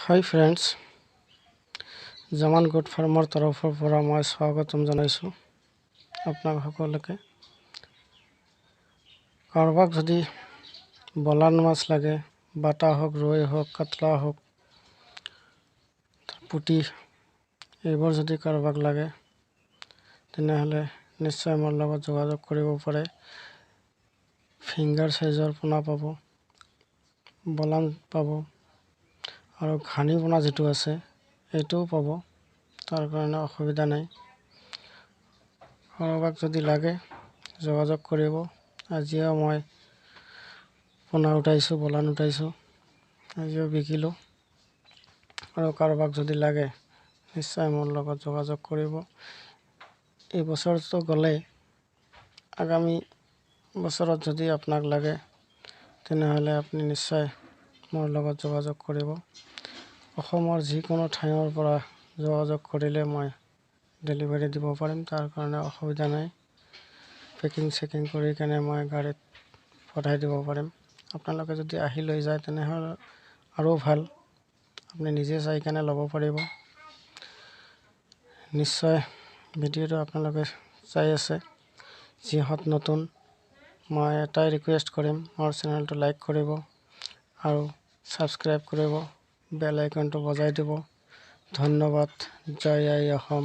হাই friends, Zaman গোট ফাৰ্মৰ তৰফৰ পৰা মই স্বাগতম জনাইছোঁ আপোনাক সকলোকে। কাৰোবাক যদি বলান মাছ লাগে, বাটা হওক, ৰৈ হওক, কাটলা হওক, পুঠি, এইবোৰ যদি কাৰোবাক লাগে তেনেহ'লে নিশ্চয় মোৰ লগত যোগাযোগ কৰিব পাৰে। ফিংগাৰ চাইজৰ পোনা পাব, বলান পাব আৰু ঘানি পোনা যিটো আছে এইটোও পাব, তাৰ কাৰণে অসুবিধা নাই। কাৰোবাক যদি লাগে যোগাযোগ কৰিব। আজিও মই পোনা উঠাইছোঁ, বলান উঠাইছোঁ, আজিও বিকিলোঁ। আৰু কাৰোবাক যদি লাগে নিশ্চয় মোৰ লগত যোগাযোগ কৰিব। এই বছৰটো গ'লে আগামী বছৰত যদি আপোনাক লাগে তেনেহ'লে আপুনি নিশ্চয় মোৰ লগত যোগাযোগ কৰিব। অসমৰ যিকোনো ঠাইৰ পৰা যোগাযোগ কৰিলে মই ডেলিভাৰী দিব পাৰিম, তাৰ কাৰণে অসুবিধা নাই। পেকিং চেকিং কৰি কেনে মই গাড়ীত পঠাই দিব পাৰিম। আপোনালোকে যদি আহি লৈ যায় তেনেহ'লে আৰু ভাল, আপুনি নিজে চাই কেনে ল'ব পাৰিব। নিশ্চয় ভিডিঅ'টো আপোনালোকে চাই আছে, যিহঁত নতুন, মই এটাই ৰিকুৱেষ্ট কৰিম, মোৰ চেনেলটো লাইক কৰিব আৰু ছাবস্ক্ৰাইব কৰিব, বেল আইকনটো বজাই দিব। ধন্যবাদ। জয় আই অসম।